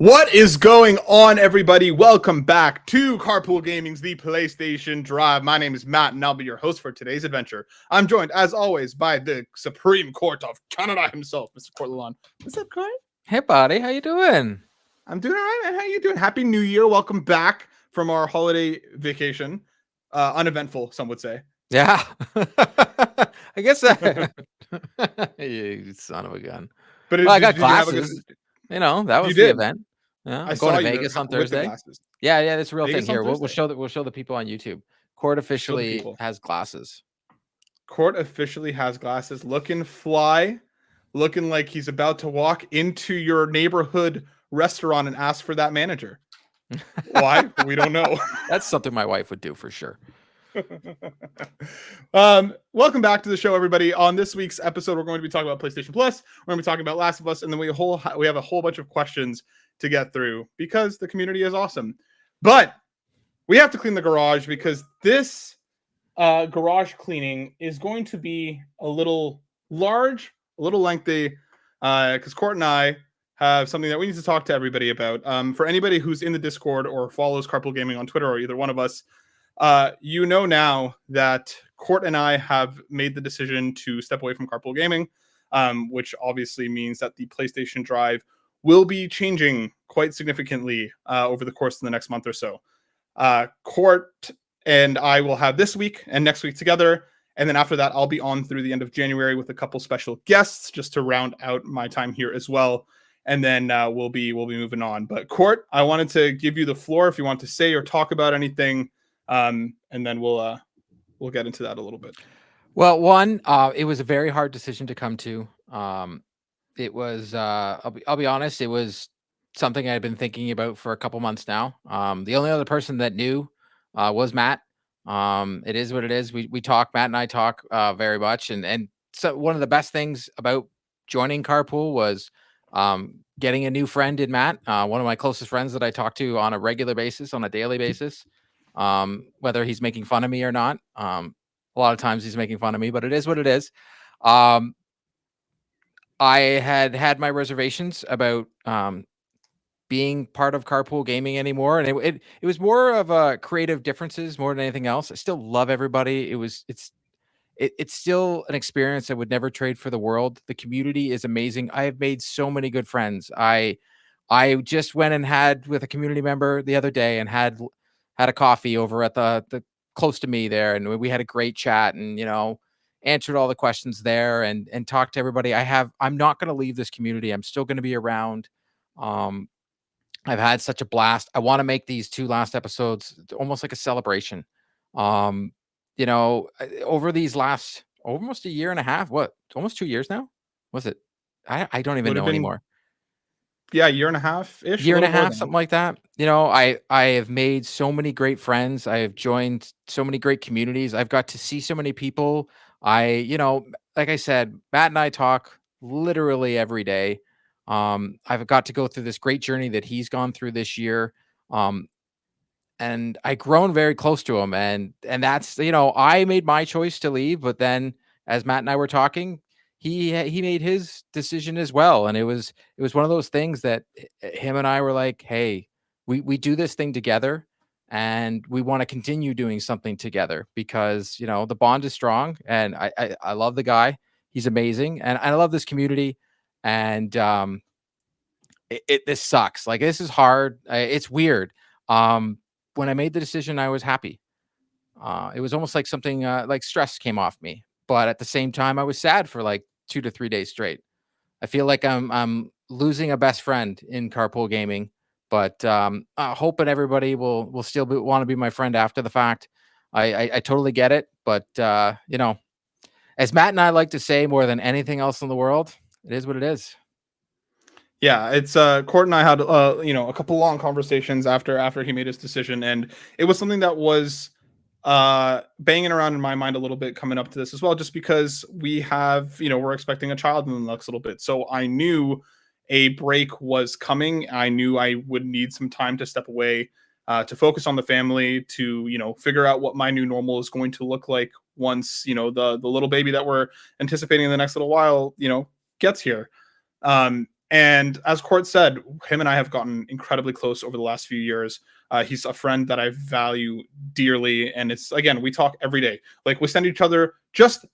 What is going on, everybody? Welcome back to Carpool Gaming's The PlayStation Drive. My name is Matt, and I'll be your host for today's adventure. I'm joined, as always, by the Supreme Court of Canada himself, Mr. Cortlalon. What's up, Court? Hey, buddy. How you doing? I'm doing all right, man. How you doing? Happy New Year. Welcome back from our holiday vacation. Uneventful, some would say. Yeah. I guess that... You son of a gun. But I got glasses. That was the event. Yeah, I'm going to Vegas on Thursday. Yeah, that's a real thing. Here, we'll show the people on YouTube. Court officially has glasses. Court officially has glasses. Looking fly, looking like he's about to walk into your neighborhood restaurant and ask for that manager. Why? We don't know. That's something my wife would do for sure. Welcome back to the show, everybody. On this week's episode, we're going to be talking about PlayStation Plus. We're going to be talking about Last of Us, and then we have a whole bunch of questions to get through because the community is awesome. But we have to clean the garage because this garage cleaning is going to be a little large, a little lengthy, because Court and I have something that we need to talk to everybody about. For anybody who's in the Discord or follows Carpool Gaming on Twitter or either one of us, you know now that Court and I have made the decision to step away from Carpool Gaming, which obviously means that the PlayStation Drive will be changing quite significantly over the course of the next month or so. Court and I will have this week and next week together, and then after that, I'll be on through the end of January with a couple special guests just to round out my time here as well. And then we'll be moving on. But Court, I wanted to give you the floor if you want to say or talk about anything. And then we'll get into that a little bit. Well, one, it was a very hard decision to come to. It was, I'll be honest, it was something I'd been thinking about for a couple months now. The only other person that knew was Matt. It is what it is. We talk, Matt and I talk very much. And so one of the best things about joining Carpool was getting a new friend in Matt, one of my closest friends that I talk to on a regular basis, on a daily basis. Whether he's making fun of me or not. A lot of times he's making fun of me, but it is what it is. I had my reservations about being part of Carpool Gaming anymore, and it was more of a creative differences more than anything else. I still love everybody. It's still an experience I would never trade for the world. The community is amazing. I have made so many good friends. I just went and had with a community member the other day and had a coffee over at the close to me there. And we had a great chat and, answered all the questions there and talked to everybody. I'm not going to leave this community. I'm still going to be around. I've had such a blast. I want to make these 2 last episodes almost like a celebration. Over these last almost a year and a half, almost 2 years now? Was it? I don't even know anymore. Yeah, year and a half-ish. Year and a half, something like that. I have made so many great friends. I have joined so many great communities. I've got to see so many people. Like I said, Matt and I talk literally every day. I've got to go through this great journey that he's gone through this year. And I've grown very close to him. And that's, I made my choice to leave, but then as Matt and I were talking, he made his decision as well. And it was one of those things that him and I were like, hey, we do this thing together and we want to continue doing something together because, the bond is strong and I love the guy. He's amazing. And I love this community. And this sucks. Like, this is hard. It's weird. When I made the decision, I was happy. It was almost like something like stress came off me. But at the same time, I was sad for like 2 to 3 days straight. I feel like I'm losing a best friend in Carpool Gaming, but hoping everybody will still want to be my friend after the fact. I totally get it, but as Matt and I like to say more than anything else in the world, it is what it is. Yeah, it's Court and I had a couple long conversations after he made his decision, and it was something that was banging around in my mind a little bit coming up to this as well, just because we have, we're expecting a child in the next little bit. So I knew a break was coming. I knew I would need some time to step away, to focus on the family, to, figure out what my new normal is going to look like once, the little baby that we're anticipating in the next little while, gets here. And as Court said, him and I have gotten incredibly close over the last few years. He's a friend that I value dearly, and it's, again, we talk every day. Like, we send each other just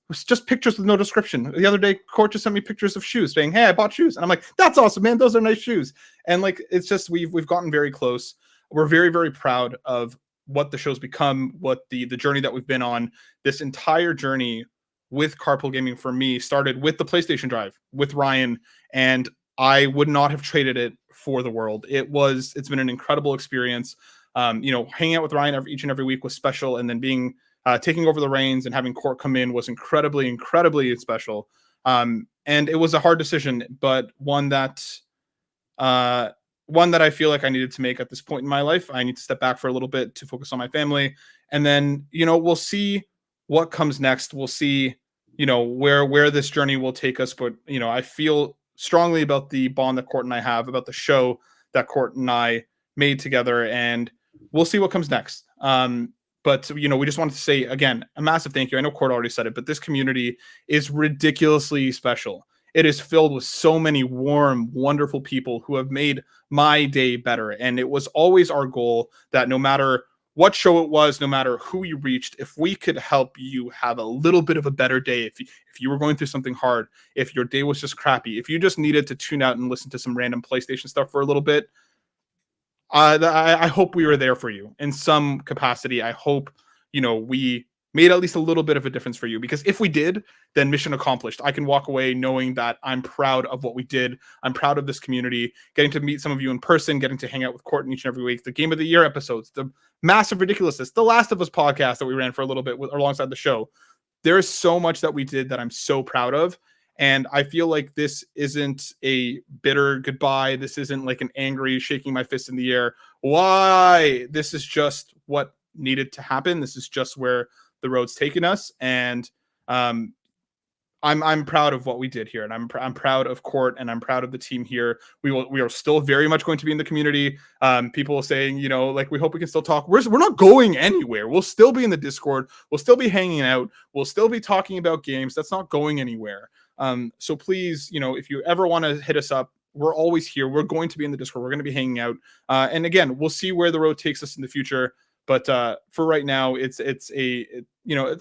pictures with no description. The other day, Court just sent me pictures of shoes, saying, "Hey, I bought shoes," and I'm like, "That's awesome, man! Those are nice shoes." And like, it's just we've gotten very close. We're very, very proud of what the show's become, what the journey that we've been on. This entire journey with Carpool Gaming for me started with the PlayStation Drive with Ryan, and I would not have traded it for the world. It's been an incredible experience. Hanging out with Ryan each and every week was special, and then taking over the reins and having Court come in was incredibly, incredibly special. And it was a hard decision, but one that I feel like I needed to make at this point in my life. I need to step back for a little bit to focus on my family, and then we'll see what comes next. We'll see where this journey will take us. But I feel strongly about the bond that Court and I have, about the show that Court and I made together, and we'll see what comes next. But we just wanted to say, again, a massive thank you. I know Court already said it, but this community is ridiculously special. It is filled with so many warm, wonderful people who have made my day better. And it was always our goal that no matter what show it was, no matter who you reached, if we could help you have a little bit of a better day, if you were going through something hard, if your day was just crappy, if you just needed to tune out and listen to some random PlayStation stuff for a little bit, I hope we were there for you in some capacity. I hope, we made at least a little bit of a difference for you, because if we did, then mission accomplished. I can walk away knowing that I'm proud of what we did. I'm proud of this community, getting to meet some of you in person, getting to hang out with Court each and every week, the Game of the Year episodes, the Massive Ridiculousness, the Last of Us podcast that we ran for a little bit alongside the show. There is so much that we did that I'm so proud of. And I feel like this isn't a bitter goodbye. This isn't like an angry shaking my fist in the air. Why? This is just what needed to happen. This is just where the road's taken us, and I'm proud of what we did here, and I'm proud of Court, and I'm proud of the team here. We are still very much going to be in the community. People saying, we hope we can still talk. We're not going anywhere. We'll still be in the Discord. We'll still be hanging out. We'll still be talking about games. That's not going anywhere. So please, if you ever want to hit us up, we're always here. We're going to be in the Discord. We're going to be hanging out. And again, we'll see where the road takes us in the future. But for right now, it's a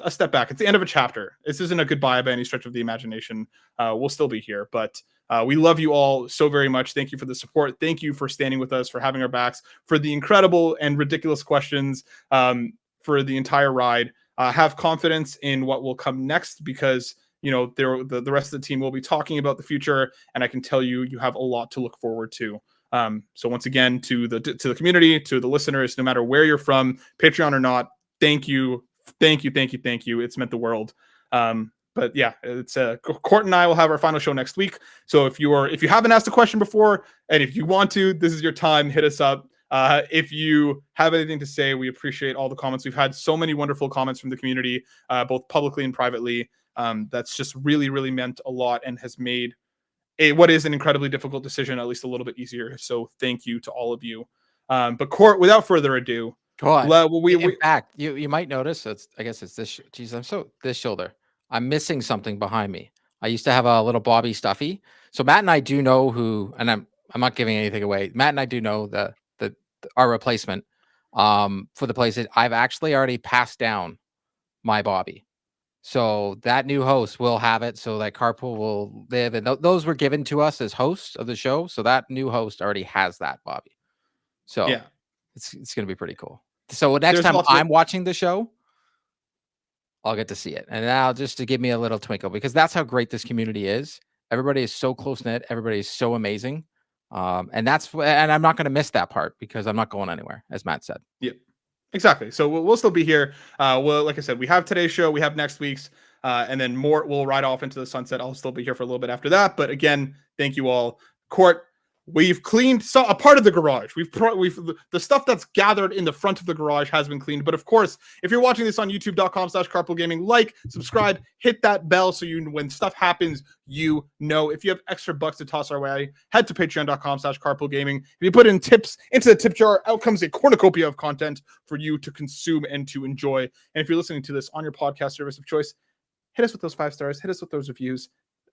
step back. It's the end of a chapter. This isn't a goodbye by any stretch of the imagination. We'll still be here, but we love you all so very much. Thank you for the support. Thank you for standing with us, for having our backs, for the incredible and ridiculous questions, for the entire ride. Have confidence in what will come next, because the rest of the team will be talking about the future, and I can tell you have a lot to look forward to. So once again, to the community, to the listeners, no matter where you're from, Patreon or not, thank you. It's meant the world. But yeah, it's Court and I will have our final show next week. So if you haven't asked a question before, and if you want to, this is your time. Hit us up. If you have anything to say, we appreciate all the comments. We've had so many wonderful comments from the community, both publicly and privately. That's just really, really meant a lot, and has made what is an incredibly difficult decision at least a little bit easier. So thank you to all of you. But Court, without further ado, in fact, you might notice, I guess it's this. Geez, this shoulder. I'm missing something behind me. I used to have a little Bobby stuffy. So Matt and I do know who, and I'm not giving anything away. Matt and I do know our replacement for the place. I've actually already passed down my Bobby. So that new host will have it, so that Carpool will live, and those were given to us as hosts of the show. So that new host already has that Bobby. So yeah, it's going to be pretty cool. So next time I'm watching the show, I'll get to see it, and now just to give me a little twinkle, because that's how great this community is. Everybody is so close knit. Everybody is so amazing, and I'm not going to miss that part, because I'm not going anywhere, as Matt said. Yep. Exactly. So we'll still be here. Like I said, we have today's show, we have next week's, and then Mourt will ride off into the sunset. I'll still be here for a little bit after that. But again, thank you all. Court, we've cleaned a part of the garage. The stuff that's gathered in the front of the garage has been cleaned. But of course, if you're watching this on youtube.com/carpoolgaming, like, subscribe, hit that bell so when stuff happens, if you have extra bucks to toss our way, head to patreon.com/carpoolgaming. If you put in tips into the tip jar, out comes a cornucopia of content for you to consume and to enjoy. And if you're listening to this on your podcast service of choice, hit us with those 5 stars, hit us with those reviews.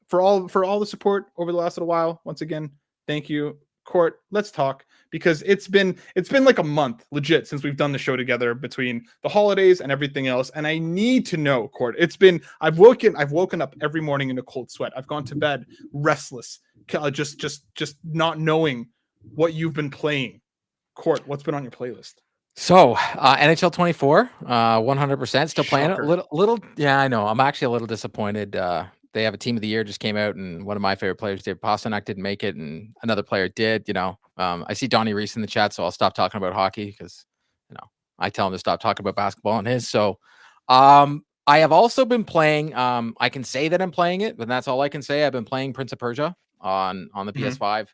For all the support over the last little while, once again, Thank you, Court. Let's talk, because it's been like a month legit since we've done the show together between the holidays and everything else. And I need to know, Court. I've woken up every morning in a cold sweat. I've gone to bed restless, just not knowing what you've been playing. Court, what's been on your playlist? So NHL 24, 100% still playing it. Shocker. Little, yeah, I know. I'm actually a little disappointed. They have a team of the year just came out, and one of my favorite players, Dave Pasternak, didn't make it, and another player did. I see Donnie Reese in the chat, so I'll stop talking about hockey because, I tell him to stop talking about basketball on his. So, I have also been playing. I can say that I'm playing it, but that's all I can say. I've been playing Prince of Persia on the PS5,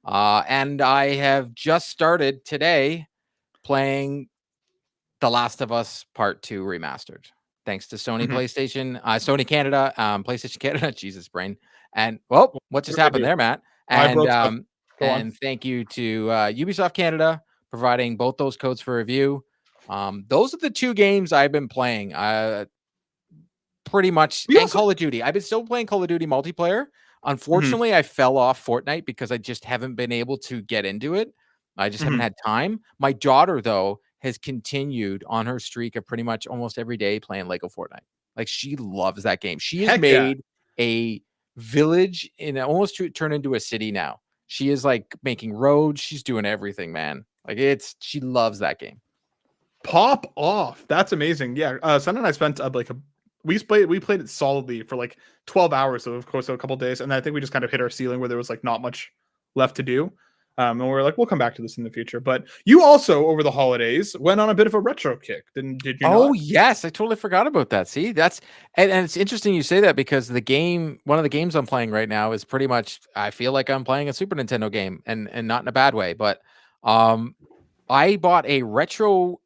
and I have just started today playing The Last of Us Part 2 Remastered, thanks to Sony PlayStation, Sony Canada, PlayStation Canada, Jesus brain. And what just happened there, Matt? And thank you to Ubisoft Canada providing both those codes for review. Those are the two games I've been playing. Pretty much, and Call of Duty. I've been still playing Call of Duty multiplayer. Unfortunately, I fell off Fortnite because I just haven't been able to get into it. I just haven't had time. My daughter, though, has continued on her streak of pretty much almost every day playing Lego Fortnite. Like, she loves that game. She has made a village almost turned into a city now. She is like making roads. She's doing everything, man. Like, she loves that game. Pop off. That's amazing. Yeah. Son and I spent we played it solidly for like 12 hours. So of course, a couple days. And I think we just kind of hit our ceiling where there was like not much left to do. And we're like, we'll come back to this in the future. But you also, over the holidays, went on a bit of a retro kick. Did you not? Yes. I totally forgot about that. See, and it's interesting you say that, because one of the games I'm playing right now is pretty much, I feel like I'm playing a Super Nintendo game, and not in a bad way. But I bought a retro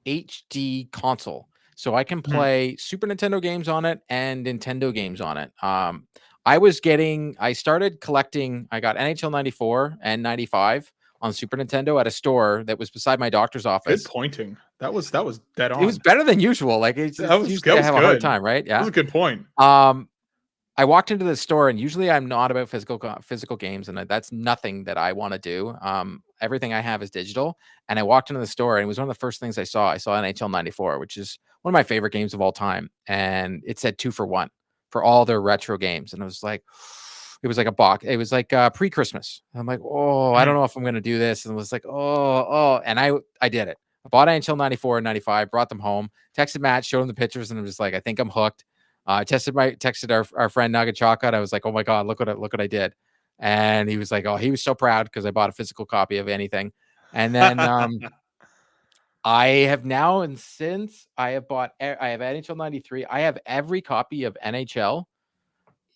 HD console, so I can play Super Nintendo games on it and Nintendo games on it. I started collecting. I got NHL 94 and 95 on Super Nintendo at a store that was beside my doctor's office. Good pointing. That was dead on. It was better than usual. Like, usually I have a hard time, right? Yeah, that was a good point. I walked into the store, and usually I'm not about physical games, and that's nothing that I want to do. Everything I have is digital. And I walked into the store, and it was one of the first things I saw. I saw NHL 94, which is one of my favorite games of all time. And it said 2 for 1 for all their retro games. And it was like a box. It was like pre-Christmas. I'm like, I don't know if I'm going to do this. And it was like, and I did it. I bought NHL 94 and 95, brought them home, texted Matt, showed him the pictures, and it was like, I think I'm hooked. Texted our friend Nugget Chocolate. I was like, oh my God, look what I did. And he was like, he was so proud because I bought a physical copy of anything. And then I have now, and since I have NHL 93, I have every copy of NHL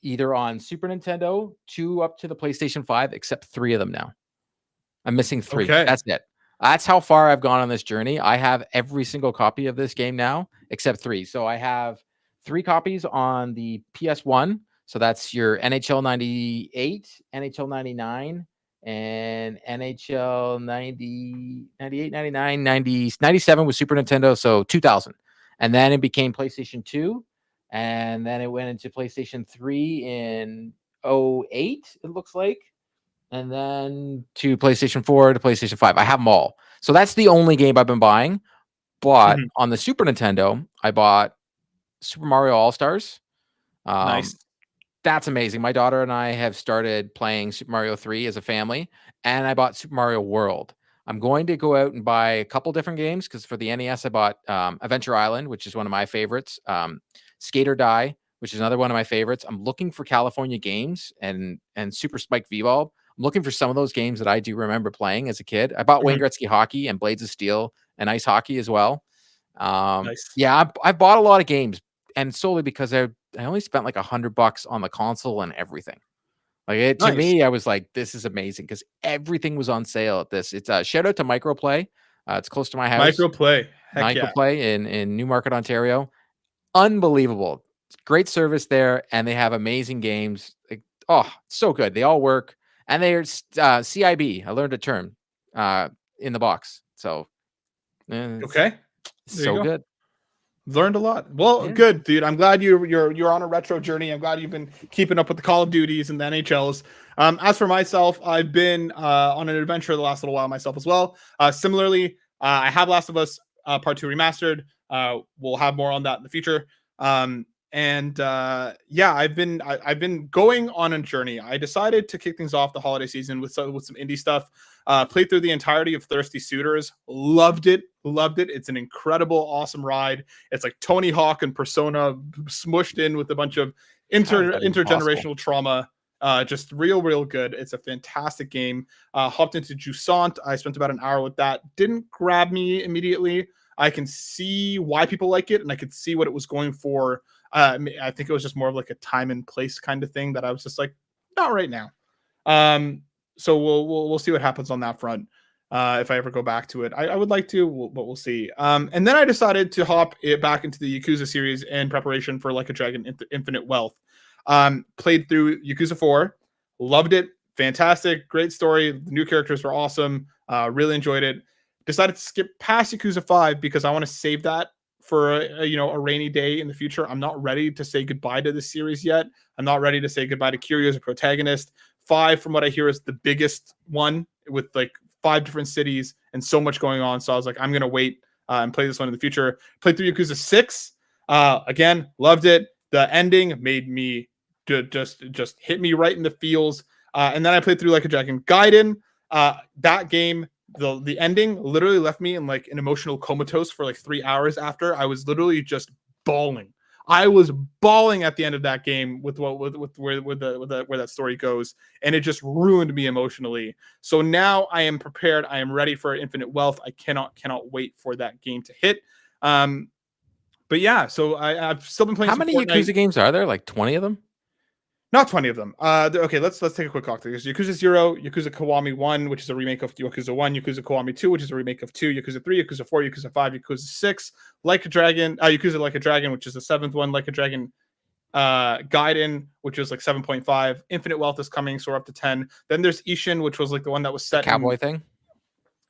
either on Super Nintendo 2 up to the PlayStation 5, except 3 of them now. I'm missing 3. Okay. That's it. That's how far I've gone on this journey. I have every single copy of this game now, except 3. So I have 3 copies on the PS1. So that's your NHL 98, NHL 99, and NHL 90, 98, 99, 90, 97 with Super Nintendo. So 2000. And then it became PlayStation 2. And then it went into PlayStation 3 in 08, it looks like. And then to PlayStation 4 to PlayStation 5. I have them all. So that's the only game I've been buying. But on the Super Nintendo, I bought Super Mario All-Stars. Nice. That's amazing. My daughter and I have started playing Super Mario 3 as a family, and I bought Super Mario World. I'm going to go out and buy a couple different games, because for the NES, I bought Adventure Island, which is one of my favorites. Skate or Die, which is another one of my favorites. I'm looking for California Games and Super Spike V-Ball. I'm looking for some of those games that I do remember playing as a kid. I bought Wayne Gretzky Hockey and Blades of Steel and Ice Hockey as well. Nice. Yeah, I bought a lot of games, and solely because I only spent like $100 on the console and everything. Like, to me, I was like, this is amazing, because everything was on sale at this. It's a shout out to Microplay. It's close to my house. Microplay in Newmarket, Ontario. Unbelievable. Great service there, and they have amazing games. Like, so good. They all work, and they're CIB. I learned a term in the box. So okay, so good. Learned a lot. Well, good, dude. I'm glad you're on a retro journey. I'm glad you've been keeping up with the Call of Duties and the NHLs. As for myself, I've been on an adventure the last little while myself as well. Similarly, I have Last of Us Part 2 remastered. We'll have more on that in the future. Yeah, I've been going on a journey. I decided to kick things off the holiday season with some indie stuff. Played through the entirety of Thirsty Suitors. Loved it. It's an incredible, awesome ride. It's like Tony Hawk and Persona smushed in with a bunch of intergenerational trauma. Just real good. It's a fantastic game. Hopped into Jusant. I spent about an hour with that. Didn't grab me immediately. I can see why people like it, and I could see what it was going for. I think it was just more of like a time and place kind of thing that I was just like, not right now. So we'll see what happens on that front. If I ever go back to it, I would like to, but we'll see. And then I decided to hop it back into the Yakuza series in preparation for Like a Dragon Infinite Wealth. Played through Yakuza 4, loved it, fantastic, great story. The new characters were awesome. Really enjoyed it. Decided to skip past Yakuza 5 because I want to save that for a rainy day in the future. I'm not ready to say goodbye to this series yet. I'm not ready to say goodbye to Kiryu as a protagonist. 5, from what I hear, is the biggest one with like 5 different cities and so much going on. So I was like, I'm going to wait and play this one in the future. Played through Yakuza 6. Again, loved it. The ending made me just hit me right in the feels. And then I played through Like a Dragon Gaiden. That game, the ending literally left me in like an emotional comatose for like 3 hours after. I was literally just bawling. I was bawling at the end of that game with where that story goes, and it just ruined me emotionally. So now I am prepared. I am ready for Infinite Wealth. I cannot wait for that game to hit. But yeah, so I've still been playing. How many Yakuza games are there? Like 20 of them? Not 20 of them. Okay, let's take a quick talk. There's Yakuza 0, Yakuza Kiwami 1, which is a remake of Yakuza 1, Yakuza Kiwami 2, which is a remake of 2, Yakuza 3, Yakuza 4, Yakuza 5, Yakuza 6, Like a Dragon, Yakuza Like a Dragon, which is the 7th one, Like a Dragon Gaiden, which is like 7.5. Infinite Wealth is coming, so we're up to 10. Then there's Ishin, which was like the one that was set Cowboy thing?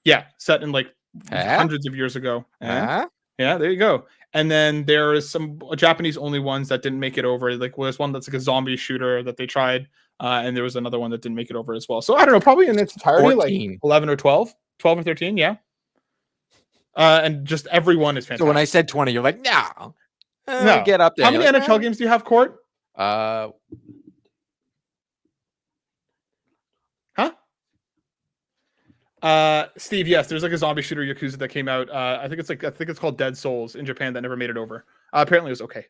Yeah, set in like hundreds of years ago. Yeah, there you go. And then there is some Japanese only ones that didn't make it over. Like there's one that's like a zombie shooter that they tried. And there was another one that didn't make it over as well. So I don't know, probably in its entirety, 14. Like 11 or 12 or 13. Yeah. And just everyone is fantastic. So when I said 20, you're like, no, get up there. How many NHL games do you have, Court? Steve, yes, there's like a zombie shooter Yakuza that came out. I think it's called Dead Souls in Japan that never made it over. Apparently it was okay.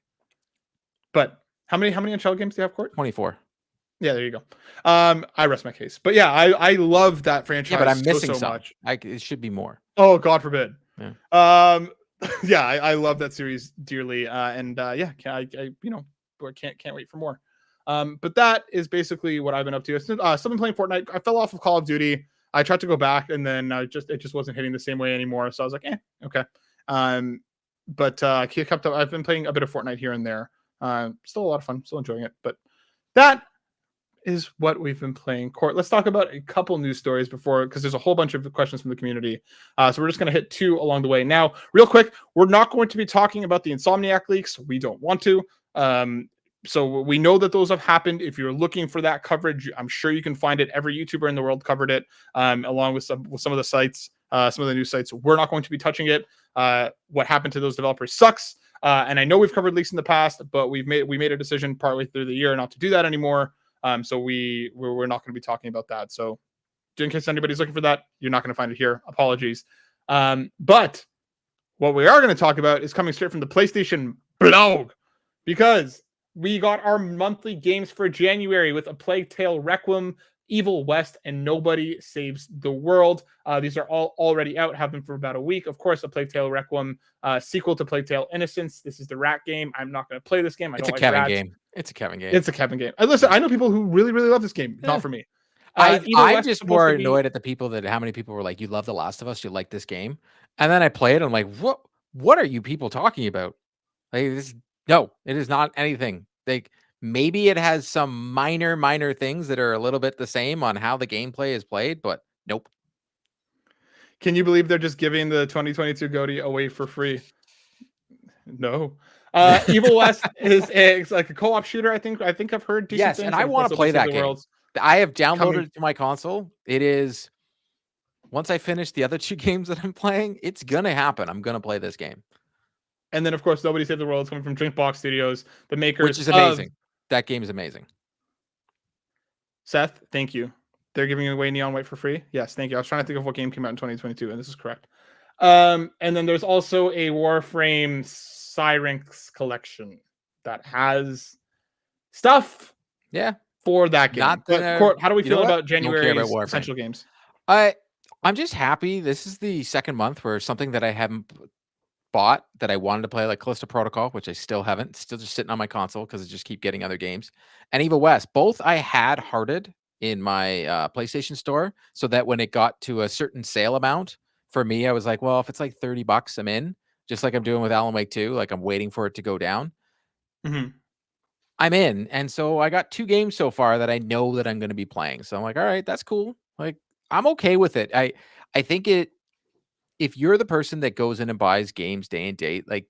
But how many NHL games do you have, Court? 24. Yeah, there you go. I rest my case. But yeah, I love that franchise. Yeah, but I'm missing so much. It should be more. Oh, God forbid. Yeah. Yeah, I love that series dearly. Yeah, can't wait for more. But that is basically what I've been up to. Still been playing Fortnite. I fell off of Call of Duty. I tried to go back, and then it just wasn't hitting the same way anymore. So I was like, okay. But I've been playing a bit of Fortnite here and there. Still a lot of fun. Still enjoying it. But that is what we've been playing. Court, let's talk about a couple news stories because there's a whole bunch of questions from the community. So we're just going to hit 2 along the way. Now, real quick, we're not going to be talking about the Insomniac leaks. We don't want to. So we know that those have happened. If you're looking for that coverage, I'm sure you can find it. Every YouTuber in the world covered it, along with some of the sites, some of the news sites. We're not going to be touching it. What happened to those developers sucks. And I know we've covered leaks in the past, but we made a decision partway through the year not to do that anymore. So we're not going to be talking about that. So in case anybody's looking for that, you're not going to find it here. Apologies. But what we are going to talk about is coming straight from the PlayStation blog, because we got our monthly games for January with A Plague Tale Requiem, Evil West, and Nobody Saves the World. These are all already out, have been for about a week. Of course, A Plague Tale Requiem, sequel to Plague Tale Innocence. This is the rat game. I'm not going to play this game. It's a Kevin game. It's a Kevin game. Listen, I know people who really, really love this game. Not for me. I'm just more annoyed at the people how many people were like, you love The Last of Us, you like this game. And then I play it. I'm like, what are you people talking about? Like no, it is not anything. Like maybe it has some minor things that are a little bit the same on how the gameplay is played, but nope. Can you believe they're just giving the 2022 GOTY away for free? No. Evil West is it's like a co-op shooter. I think I've heard decent Yes, things. and I Of want course, to there'll be play Save that the game. Worlds I have downloaded coming. it to my console. It is once I finish the other 2 games that I'm playing, it's gonna happen. I'm gonna play this game. And then, of course, Nobody Save the World is coming from Drinkbox Studios, the makers Which is amazing. That game is amazing. Seth, thank you. They're giving away Neon White for free. Yes, thank you. I was trying to think of what game came out in 2022, and this is correct. And then there's also a Warframe Syrinx collection that has stuff for that game. But Court, how do we feel about January's essential games? I'm just happy. This is the second month where something that I haven't bought that I wanted to play, like Callisto Protocol, which I still haven't, still just sitting on my console because I just keep getting other games, and Evil West. Both I had hearted in my PlayStation store, so that when it got to a certain sale amount, for me, I was like, well, if it's like $30, I'm in. Just like I'm doing with Alan Wake 2, like I'm waiting for it to go down. I'm in, and so I got 2 games so far that I know that I'm going to be playing. So I'm like, all right, that's cool. Like I'm okay with it. I think if you're the person that goes in and buys games day and date, like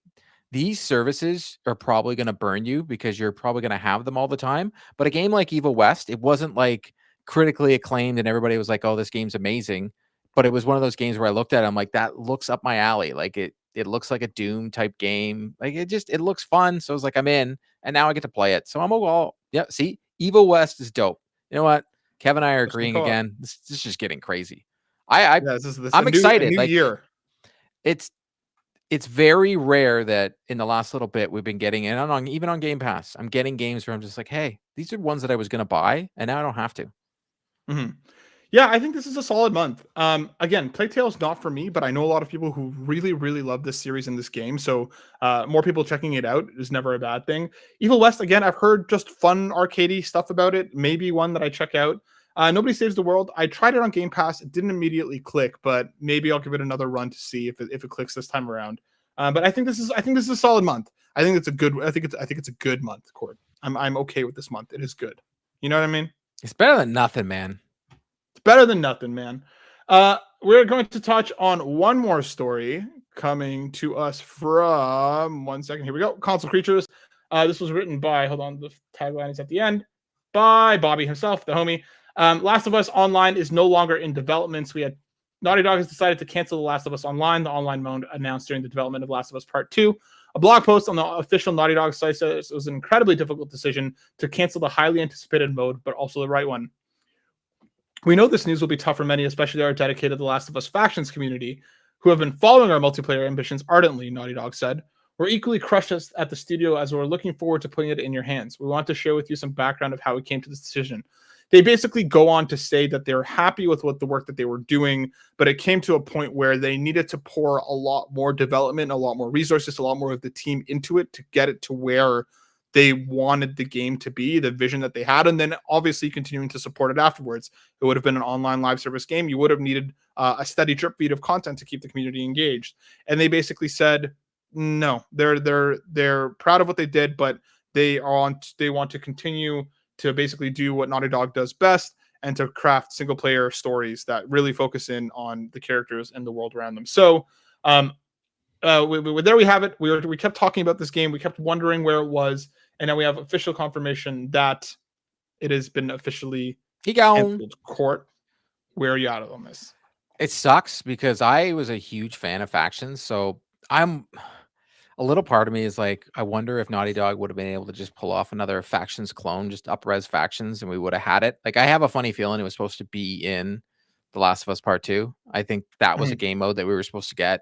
these services are probably going to burn you because you're probably going to have them all the time. But a game like Evil West, it wasn't like critically acclaimed and everybody was like, oh, this game's amazing. But it was one of those games where I looked at it, I'm like, that looks up my alley. Like it looks like a Doom type game. Like it looks fun. So I was like, I'm in, and now I get to play it. So I'm all, yeah, see, Evil West is dope. You know what? Kevin and I are agreeing again. This is just getting crazy. I'm excited. New year. It's very rare that in the last little bit we've been getting in on even on Game Pass. I'm getting games where I'm just like, hey, these are ones that I was going to buy, and now I don't have to. Yeah, I think this is a solid month. Again, Plague Tale is not for me, but I know a lot of people who really, really love this series and this game. So more people checking it out is never a bad thing. Evil West, again, I've heard just fun arcadey stuff about it. Maybe one that I check out. Nobody Saves the World. I tried it on Game Pass. It didn't immediately click, but maybe I'll give it another run to see if it clicks this time around. But I think this is a solid month. I think it's a good month, Cord. I'm okay with this month. It is good. You know what I mean? It's better than nothing, man. It's better than nothing, man. We're going to touch on one more story coming to us from 1 second. Here we go. Console Creatures. This was written by, hold on, the tagline is at the end, by Bobby himself, the homie. Last of Us Online is no longer in development. Naughty Dog has decided to cancel The Last of Us Online. The online mode announced during the development of Last of Us Part 2. A blog post on the official Naughty Dog site says it was an incredibly difficult decision to cancel the highly anticipated mode, but also the right one. We know this news will be tough for many, especially our dedicated The Last of Us factions community, who have been following our multiplayer ambitions ardently, Naughty Dog said. We're equally crushed at the studio as we're looking forward to putting it in your hands. We want to share with you some background of how we came to this decision. They basically go on to say that they're happy with the work that they were doing, but it came to a point where they needed to pour a lot more development, a lot more resources, a lot more of the team into it to get it to where they wanted the game to be, the vision that they had, and then obviously continuing to support it afterwards. It would have been an online live service game. You would have needed a steady drip feed of content to keep the community engaged. And they basically said, no, they're proud of what they did, but they want to continue to basically do what Naughty Dog does best and to craft single player stories that really focus in on the characters and the world around them. So there we have it. We kept talking about this game. We kept wondering where it was. And now we have official confirmation that it has been officially canceled. Court, where are you out on this? It sucks because I was a huge fan of factions. So I'm a little part of me is like, I wonder if Naughty Dog would have been able to just pull off another factions clone, just up-res factions, and we would have had it. Like, I have a funny feeling it was supposed to be in The Last of Us Part 2. I think that was a game mode that we were supposed to get.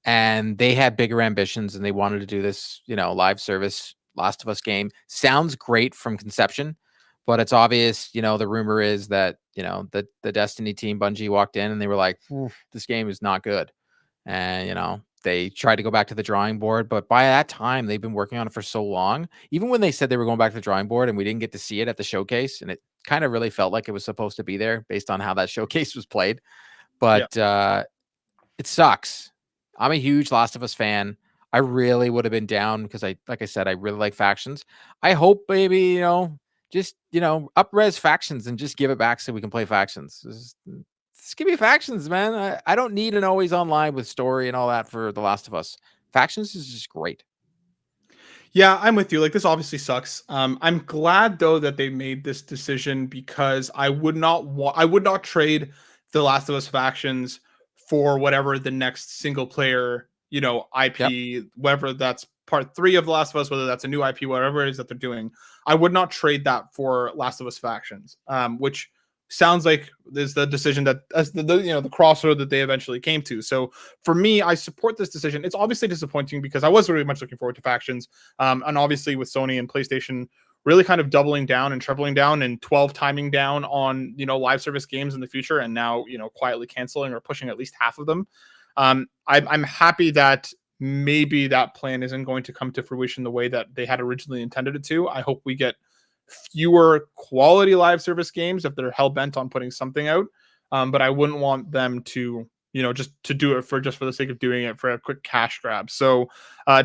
And they had bigger ambitions and they wanted to do this, live service Last of Us game. Sounds great from conception, but it's obvious, the rumor is that, the Destiny team, Bungie, walked in and they were like, this game is not good. And, they tried to go back to the drawing board, but by that time they've been working on it for so long. Even when they said they were going back to the drawing board and we didn't get to see it at the showcase, and it kind of really felt like it was supposed to be there based on how that showcase was played. But it sucks. I'm a huge Last of Us fan. I really would have been down because like I said, I really like factions. I hope maybe, just, up-res factions and just give it back so we can play factions. Just give me factions, man. I don't need an always online with story and all that for The Last of Us. Factions is just great. Yeah, I'm with you. Like, this obviously sucks. I'm glad though that they made this decision, because I would not trade the Last of Us factions for whatever the next single player, IP, Yep. whether that's part 3 of The Last of Us, whether that's a new IP, whatever it is that they're doing. I would not trade that for Last of Us factions, which sounds like is the decision that as the crossroad that they eventually came to. So for me, I support this decision. It's obviously disappointing because I was really much looking forward to factions, and obviously with Sony and PlayStation really kind of doubling down and tripling down and 12 timing down on live service games in the future, and now quietly canceling or pushing at least half of them. I'm happy that maybe that plan isn't going to come to fruition the way that they had originally intended it to. I hope we get fewer quality live service games if they're hell-bent on putting something out, but I wouldn't want them to just to do it for the sake of doing it for a quick cash grab. So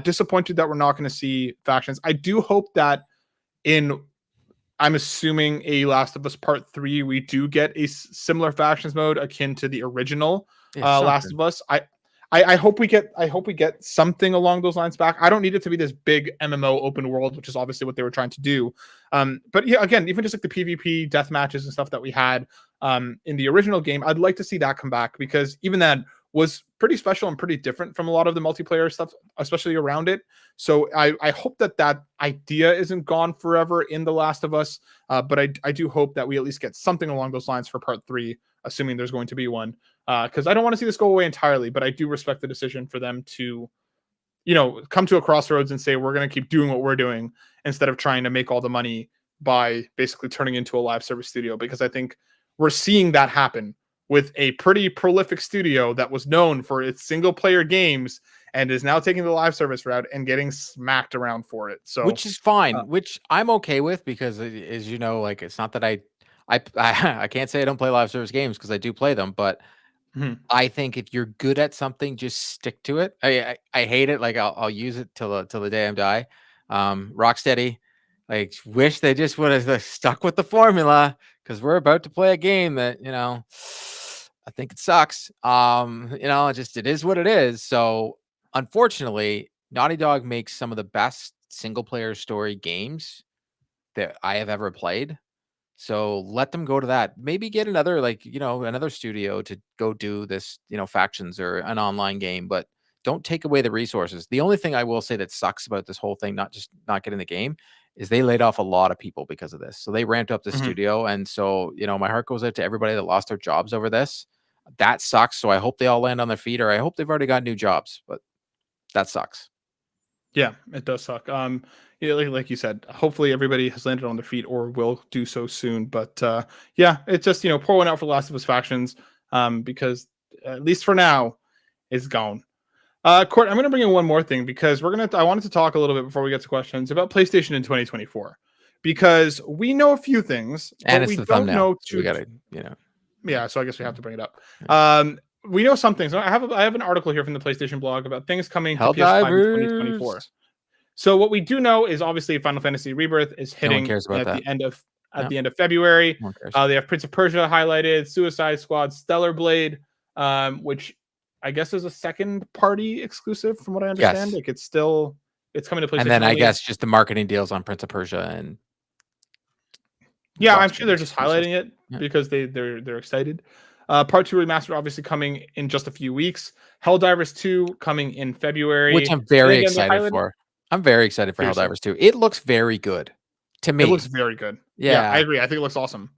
disappointed that we're not going to see factions. I do hope that I'm assuming a Last of Us Part 3, we do get a similar factions mode akin to the original Last of Us. I hope we get something along those lines back. I don't need it to be this big MMO open world, which is obviously what they were trying to do. But yeah, again, even just like the PvP death matches and stuff that we had in the original game, I'd like to see that come back, because even that was pretty special and pretty different from a lot of the multiplayer stuff, especially around it. So I hope that idea isn't gone forever in The Last of Us. But I do hope that we at least get something along those lines for part 3, assuming there's going to be one. Because I don't want to see this go away entirely, but I do respect the decision for them to, come to a crossroads and say, we're going to keep doing what we're doing instead of trying to make all the money by basically turning into a live service studio. Because I think we're seeing that happen with a pretty prolific studio that was known for its single player games and is now taking the live service route and getting smacked around for it. So, which is fine, which I'm okay with, because as you know, like, it's not that I can't say I don't play live service games, because I do play them, but I think if you're good at something, just stick to it. I hate it. Like, I'll use it till the day I die. Rocksteady, like, wish they just would have stuck with the formula, because we're about to play a game that I think it sucks. It is what it is. So unfortunately, Naughty Dog makes some of the best single player story games that I have ever played. So let them go to that. Maybe get another, another studio to go do this, factions or an online game, but don't take away the resources. The only thing I will say that sucks about this whole thing, not just not getting the game, is they laid off a lot of people because of this. So they ramped up the studio. And so, my heart goes out to everybody that lost their jobs over this. That sucks. So I hope they all land on their feet, or I hope they've already got new jobs, but that sucks. Yeah, it does suck. Like you said, hopefully everybody has landed on their feet or will do so soon. But yeah, it's just pour one out for Last of Us factions, because at least for now, it's gone. Court, I'm going to bring in one more thing, because I wanted to talk a little bit before we get to questions about PlayStation in 2024, because we know a few things, and but it's we the don't thumbnail, know. So we got to, Yeah, so I guess we have to bring it up. We know some things. I have an article here from the PlayStation blog about things coming to PS5 in 2024. So what we do know is obviously Final Fantasy Rebirth is hitting the end of February. They have Prince of Persia highlighted, Suicide Squad, Stellar Blade, which I guess is a second party exclusive from what I understand. Yes. Like, it's coming to PlayStation. And then I guess just the marketing deals on Prince of Persia and I'm sure they're just highlighting it because they're excited. Part 2 remastered obviously coming in just a few weeks. Helldivers 2 coming in February, which I'm very excited for. I'm very excited for Helldivers 2. It looks very good to me. It looks very good. Yeah, I agree. I think it looks awesome.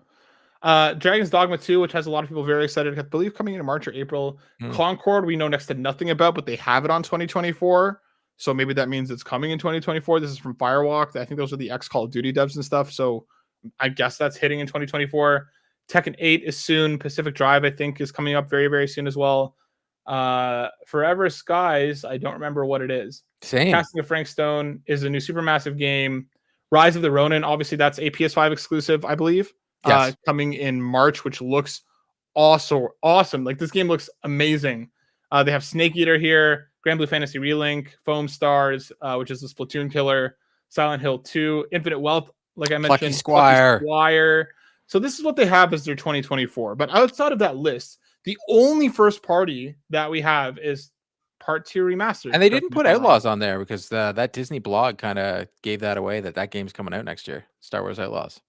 Dragon's Dogma 2, which has a lot of people very excited, I believe coming in March or April. Concord, we know next to nothing about, but they have it on 2024. So maybe that means it's coming in 2024. This is from Firewalk. I think those are the Call of Duty devs and stuff. So I guess that's hitting in 2024. Tekken 8 is soon. Pacific Drive, I think, is coming up very, very soon as well. Forever Skies, I don't remember what it is. Same. Casting of Frank Stone is a new supermassive game. Rise of the Ronin, obviously that's a PS5 exclusive, I believe. Yes. Coming in March, which looks awesome. Like, this game looks amazing. They have Snake Eater here, Grand Blue Fantasy Relink, Foam Stars, which is the Splatoon killer, Silent Hill 2, Infinite Wealth, like I mentioned, Plucky Squire. So this is what they have as their 2024. But outside of that list, the only first party that we have is Part 2 remastered. And they Correct didn't me put if I'm wrong. Outlaws on there because that Disney blog kind of gave that away that game's coming out next year. Star Wars Outlaws.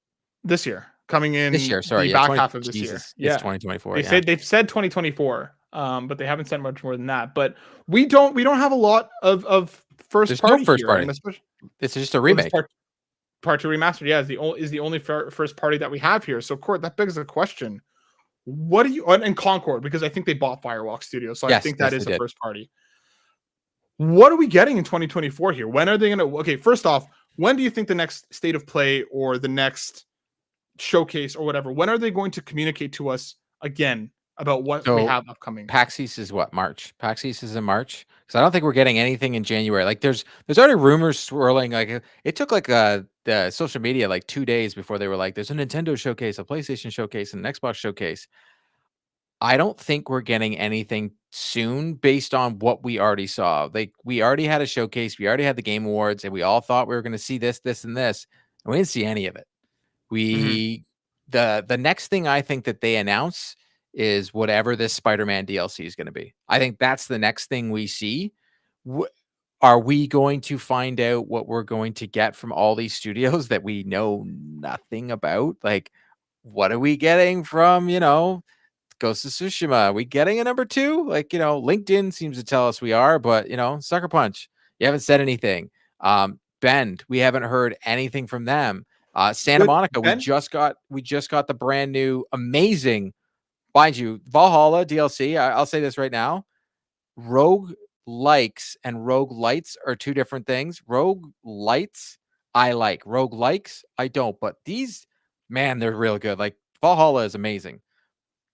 This year, coming This year, in sorry. the Yeah, back half of this year. Jesus. It's Yeah. 2024. They Yeah. said they've said 2024, but they haven't said much more than that. But we don't have a lot of first There's party no first here, party. and especially It's just a well, remake. part 2 remastered. Yeah, is the only first party that we have here. So, Court, that begs the question: what do you and Concord, because I think they bought Firewalk Studios, so I think that is a first party. What are we getting in 2024 here? When are they going to? Okay, first off, when do you think the next state of play or the next showcase or whatever? When are they going to communicate to us again about what we have upcoming? PAX East is what, March? PAX East is in March, because I don't think we're getting anything in January. Like there's already rumors swirling. Like it took like the social media like 2 days before they were like, there's a Nintendo showcase, a PlayStation showcase, and an Xbox showcase. I don't think we're getting anything soon based on what we already saw. Like we already had a showcase, we already had the Game Awards, and we all thought we were going to see this, and this, and we didn't see any of it. The next thing I think that they announce is whatever this Spider-Man DLC is going to be. I think that's the next thing we see. Are we going to find out what we're going to get from all these studios that we know nothing about? Like, what are we getting from, Ghost of Tsushima? Are we getting a number 2? Like, LinkedIn seems to tell us we are, but, Sucker Punch, you haven't said anything. Bend, we haven't heard anything from them. Santa Monica, we just got the brand new, amazing, mind you, Valhalla DLC. I'll say this right now: rogue likes and rogue lights are two different things. Rogue lights I like, rogue likes I don't. But these, man, they're real good. Like Valhalla is amazing,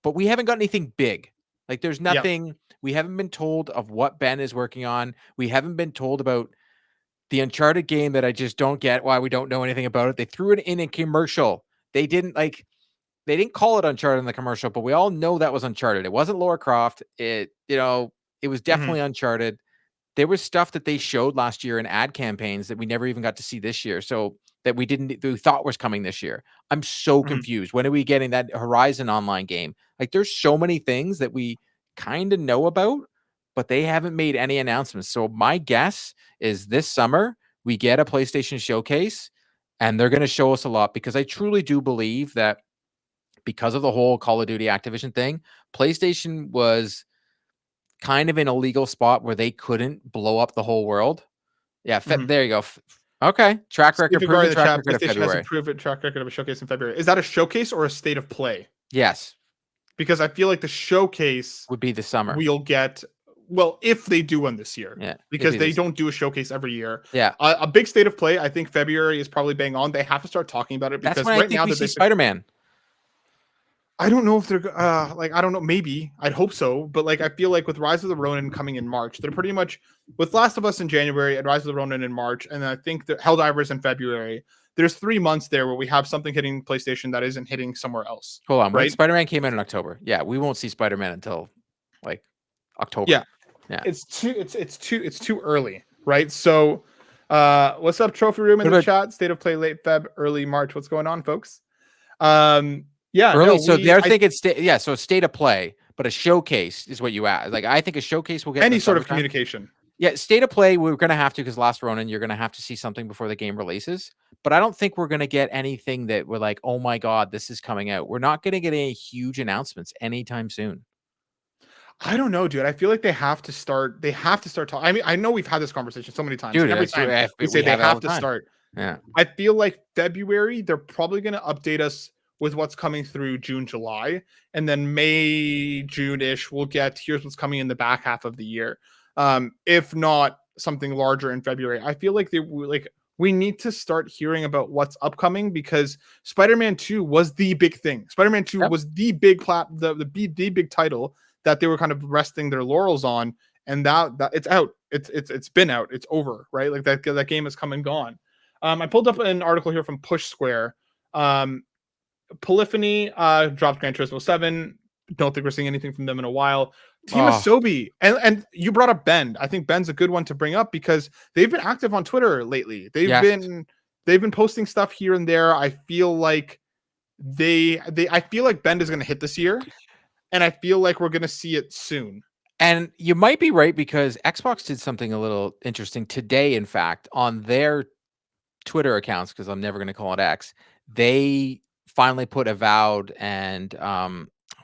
but we haven't got anything big. Like there's nothing. We haven't been told of what Ben is working on. We haven't been told about the Uncharted game that I just don't get why we don't know anything about it. They threw it in a commercial. They didn't call it Uncharted in the commercial, but we all know that was Uncharted. It wasn't Lara Croft. It was definitely Uncharted. There was stuff that they showed last year in ad campaigns that we never even got to see this year. So that we thought was coming this year. I'm so confused. When are we getting that Horizon online game? Like there's so many things that we kind of know about, but they haven't made any announcements. So my guess is this summer we get a PlayStation showcase and they're going to show us a lot, because I truly do believe that because of the whole Call of Duty Activision thing, PlayStation was kind of in a legal spot where they couldn't blow up the whole world. Yeah, there you go. Okay, track record, proven track record of February. Proven track record of a showcase in February. Is that a showcase or a state of play? Yes. Because I feel like the showcase would be the summer. We'll get, well, if they do one this year. Yeah. Because they don't do a showcase every year. Yeah. A big state of play, I think February is probably bang on. They have to start talking about it because that's when I think we see Spider-Man. I don't know if they're I don't know, maybe I'd hope so, but like I feel like with Rise of the Ronin coming in March, they're pretty much with Last of Us in January and Rise of the Ronin in March, and then I think the Helldivers in February. There's 3 months there where we have something hitting PlayStation that isn't hitting somewhere else. Hold on, right? Spider-Man came in October. Yeah, we won't see Spider-Man until like October. Yeah. It's too early, right? So, what's up, Trophy Room in the chat? State of play late Feb, early March. What's going on, folks? Yeah, early. So they're thinking, so state of play, but a showcase is what you asked. Like I think a showcase will get any sort of communication. Yeah, state of play, we're going to have to, because Last Ronin, you're going to have to see something before the game releases. But I don't think we're going to get anything that we're like, oh my God, this is coming out. We're not going to get any huge announcements anytime soon. I don't know, dude. I feel like they have to start talking. I mean, I know we've had this conversation so many times. Dude, every time we say they have to start. Yeah. I feel like February, they're probably going to update us with what's coming through June, July, and then May, June-ish, we'll get here's what's coming in the back half of the year. If not something larger in February. I feel like we need to start hearing about what's upcoming, because Spider-Man 2 was the big thing. Spider-Man 2 was the big the big title that they were kind of resting their laurels on, and that it's out. It's been out. It's over, right? Like that game has come and gone. I pulled up an article here from Push Square. Polyphony dropped Gran Turismo 7. Don't think we're seeing anything from them in a while. Team Asobi, and you brought up Bend. I think Ben's a good one to bring up because they've been active on Twitter lately. They've been posting stuff here and there. I feel like I feel like Bend is going to hit this year, and I feel like we're going to see it soon. And you might be right because Xbox did something a little interesting today. In fact, on their Twitter accounts, because I'm never going to call it X, they finally put Avowed and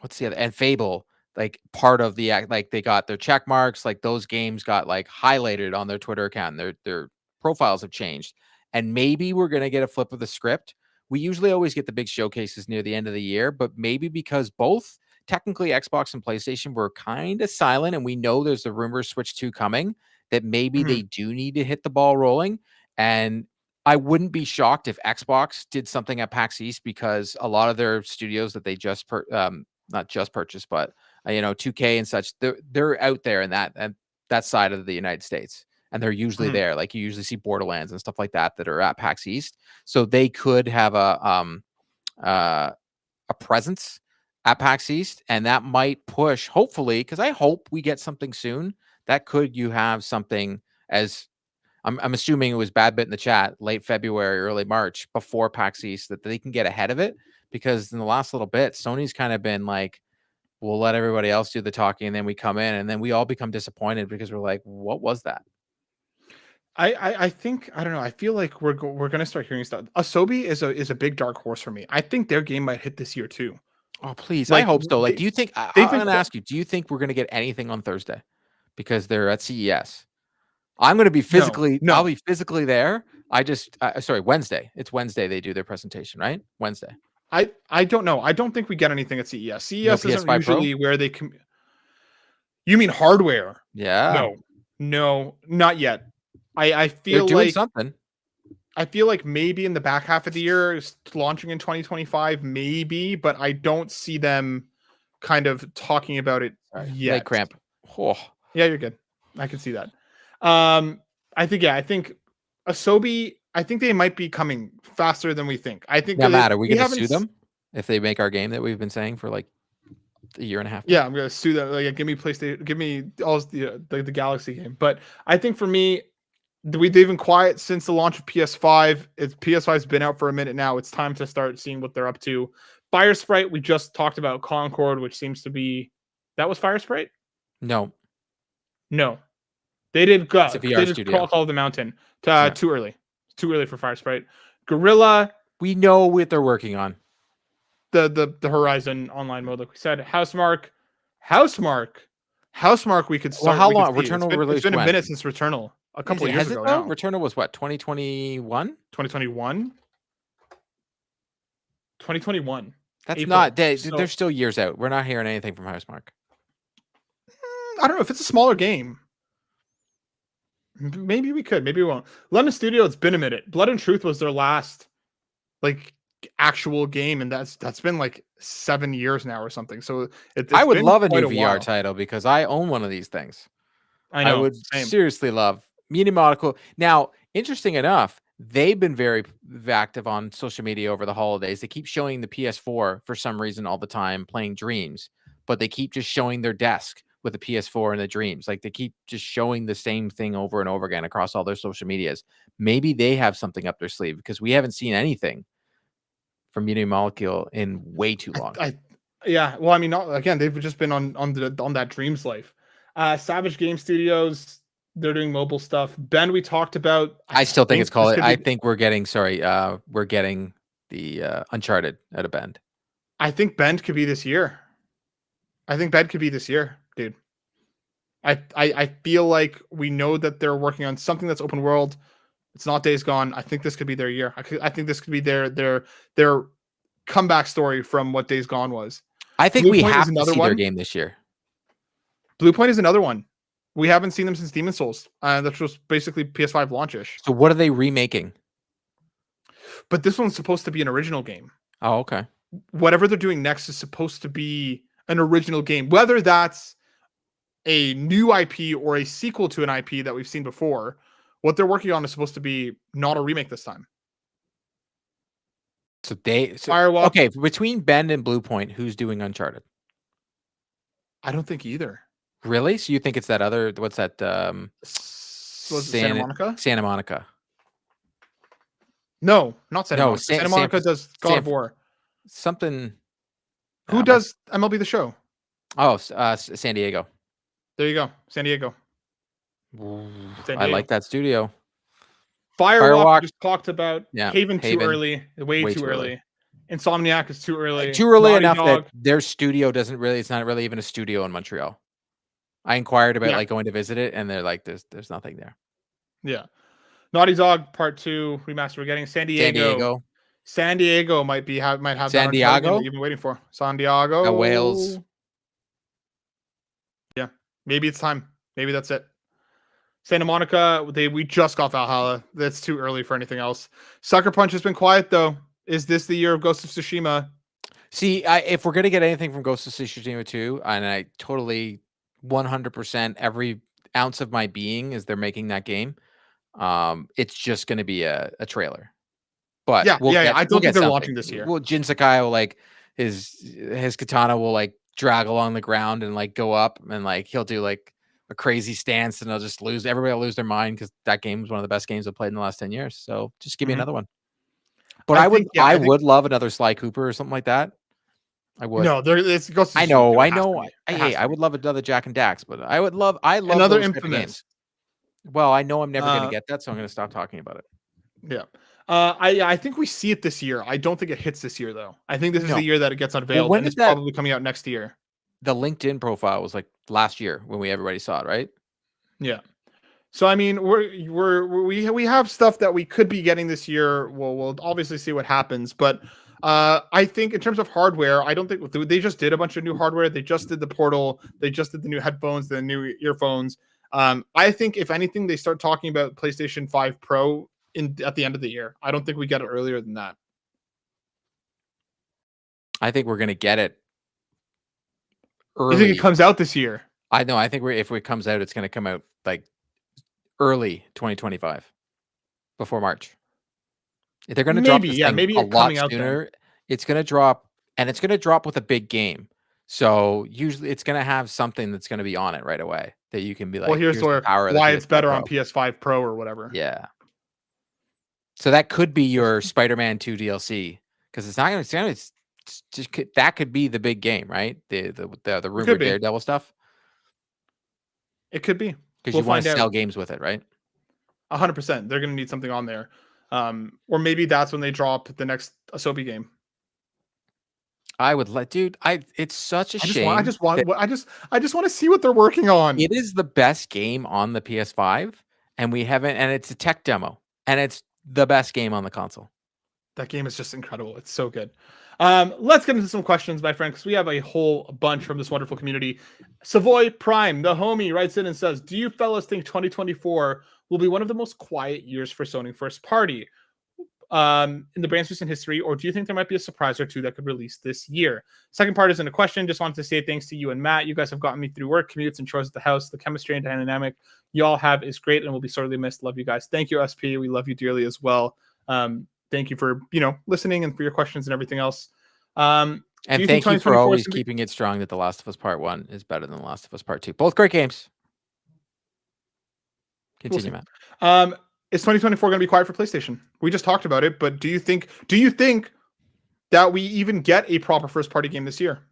what's the other, and Fable, like part of the act. Like they got their check marks, like those games got like highlighted on their Twitter account. And their profiles have changed, and maybe we're going to get a flip of the script. We usually always get the big showcases near the end of the year, but maybe because both technically Xbox and PlayStation were kind of silent, and we know there's the rumor Switch 2 coming, that maybe they do need to hit the ball rolling. And I wouldn't be shocked if Xbox did something at PAX East, because a lot of their studios that they just not just purchased, but 2K and such, they're out there in that side of the United States, and they're usually there. Like you usually see Borderlands and stuff like that are at PAX East, so they could have a presence at PAX East, and that might push, hopefully, because I hope we get something soon. That could you have something as I'm assuming it was Bad Bit in the chat, late February, early March, before PAX East, that they can get ahead of it, because in the last little bit, Sony's kind of been like, we'll let everybody else do the talking, and then we come in, and then we all become disappointed because we're like, what was that? I think, I don't know. I feel like we're gonna start hearing stuff. Asobi is a big dark horse for me. I think their game might hit this year too. Oh, please. I Like hope so. Like, do you think they've I'm been going to ask you, do you think we're going to get anything on Thursday? Because they're at CES. I'm going to be physically, no. I'll be physically there. I just, sorry, Wednesday. It's Wednesday they do their presentation, right? Wednesday. I don't know. I don't think we get anything at CES. CES isn't PS5 usually Pro? where they can. You mean hardware? Yeah. No, not yet. I They're feel doing like something. I feel like maybe in the back half of the year, launching in 2025, maybe, but I don't see them kind of talking about it yet. Leg cramp. Oh. Yeah, you're good. I can see that. I think Asobi, I think they might be coming faster than we think. I think Now, Matt, are we going to haven't sue them if they make our game that we've been saying for like a year and a half? Yeah, I'm gonna sue them. Like, give me PlayStation, give me all the Galaxy game. But I think for me, they've been quiet since the launch of PS5. PS5's been out for a minute now. It's time to start seeing what they're up to. Fire Sprite, we just talked about Concord, which seems to be that was Fire Sprite. No, they did go. It's a VR They did studio. Call of the Mountain. Too early. Too early for Fire Sprite. Gorilla. We know what they're working on. The Horizon online mode, like we said. Housemark. We could start. Well, how long? Returnal released It's been when? a minute since Returnal. A couple of years ago now. Returnal was what? 2021. 2021. 2021. That's April. not. They're still years out. We're not hearing anything from Housemark. I don't know if it's a smaller game. Maybe we could. Maybe we won't. London Studio. It's been a minute. Blood and Truth was their last, like, actual game, and that's been like 7 years now or something. So I would love a new VR title, because I own one of these things. I know. I would seriously love Mediumatical. Now, interesting enough, they've been very active on social media over the holidays. They keep showing the PS4 for some reason all the time, playing Dreams, but they keep just showing their desk with the PS4 and the Dreams. Like, they keep just showing the same thing over and over again across all their social medias. Maybe they have something up their sleeve, because we haven't seen anything from Media Molecule in way too long. Yeah. Well, I mean, again, they've just been on that Dreams life. Savage Game Studios, they're doing mobile stuff. Bend, we talked about. I still think it's called. I think we're getting. Sorry, we're getting the Uncharted out of Bend. I think Bend could be this year. Dude. I feel like we know that they're working on something that's open world. It's not Days Gone. I think this could be their year. I think this could be their comeback story from what Days Gone was. I think we have to see their game this year. Blue Point is another one. We haven't seen them since Demon's Souls. That was basically PS5 launch-ish. So what are they remaking? But this one's supposed to be an original game. Oh, okay. Whatever they're doing next is supposed to be an original game. Whether that's a new IP or a sequel to an IP that we've seen before, what they're working on is supposed to be not a remake this time. So okay, between Bend and Blue Point, who's doing Uncharted? I don't think either. Really? So you think it's that other? What's that? Santa Monica? Santa Monica. No, not Santa Monica. Santa Monica does God of War. Something. Who does MLB The Show? Oh, San Diego. There you go. San Diego. I like that studio. Firewalk just talked about. Yeah, Haven too early. Way too early. Insomniac is too early. Too early Naughty enough Dog. that their studio doesn't really. It's not really even a studio in Montreal. I inquired about like going to visit it, and they're like, "There's nothing there." Yeah, Naughty Dog Part 2 remaster. We're getting San Diego. San Diego might have San Diego that you've been waiting for. San Diego. Wales. Yeah, maybe it's time. Maybe that's it. Santa Monica. We just got Valhalla. That's too early for anything else. Sucker Punch has been quiet though. Is this the year of Ghost of Tsushima? See, if we're gonna get anything from Ghost of Tsushima 2, and I totally 100% every ounce of my being is they're making that game. It's just gonna be a trailer. But I don't think they're launching this year. Well, Jin Sakai will like his katana will like drag along the ground and like go up and like he'll do like a crazy stance and they'll just lose. Everybody will lose their mind because that game is one of the best games I've played in the last 10 years. So just give me another one. But I would love another Sly Cooper or something like that. I would. No, it's Ghost of I Tsushima. know. I would love another Jack and Dax, but I love another those Infamous games. Well, I know I'm never gonna get that, so I'm gonna stop talking about it. Yeah. I think we see it this year. I don't think it hits this year though. I think this is the year that it gets unveiled, and it's probably coming out next year. The LinkedIn profile was like last year when everybody saw it, right? Yeah. So I mean, we have stuff that we could be getting this year. We'll obviously see what happens, but I think in terms of hardware, I don't think they just did a bunch of new hardware. They just did the Portal. They just did the new headphones, the new earphones. I think if anything, they start talking about PlayStation 5 Pro at the end of the year. I don't think we get it earlier than that. I think we're gonna get it early. You think it comes out this year? I know. I think if it comes out, it's gonna come out like early 2025, before March. If they're gonna drop this thing maybe a lot sooner, it's gonna drop, and it's gonna drop with a big game. So usually it's gonna have something that's gonna be on it right away that you can be like, well, here's why it's better on PS5 Pro or whatever. Yeah. So that could be your Spider-Man 2 DLC because it's not going to. It's just that could be the big game, right? The rumored Daredevil stuff. It could be because you want to sell games with it, right? 100%. They're going to need something on there, or maybe that's when they drop the next Asobi game. I would let, dude. It's such a shame. I just want to see what they're working on. It is the best game on the PS5, and we haven't. And it's a tech demo, and it's the best game on the console. That game is just incredible. It's so good. Let's get into some questions, my friend, because we have a whole bunch from this wonderful community. Savoy Prime, the homie, writes in and says, do you fellas think 2024 will be one of the most quiet years for Sony first party in the brand's recent history, or do you think there might be a surprise or two that could release this year? Second part isn't a question. Just wanted to say thanks to you and Matt. You guys have gotten me through work, commutes, and chores at the house. The chemistry and dynamic y'all have is great and will be sorely missed. Love you guys. Thank you, SP. We love you dearly as well. Thank you for listening and for your questions and everything else. And thank you for always keeping it strong that The Last of Us Part 1 is better than The Last of Us Part 2. Both great games. Continue, Matt. Is 2024 going to be quiet for PlayStation? We just talked about it, but do you think that we even get a proper first party game this year?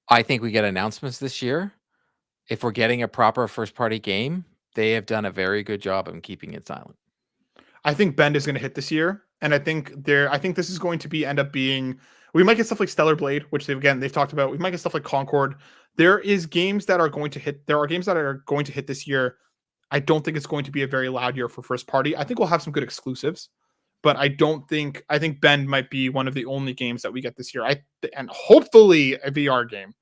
I think we get announcements this year. If we're getting a proper first party game, they have done a very good job of keeping it silent. I think Bend is going to hit this year, and I think this is going to end up being. We might get stuff like Stellar Blade, which they've talked about. We might get stuff like Concord. There is games that are going to hit. There are games that are going to hit this year. I don't think it's going to be a very loud year for first party. I think we'll have some good exclusives, but I think Bend might be one of the only games that we get this year. And hopefully a VR game.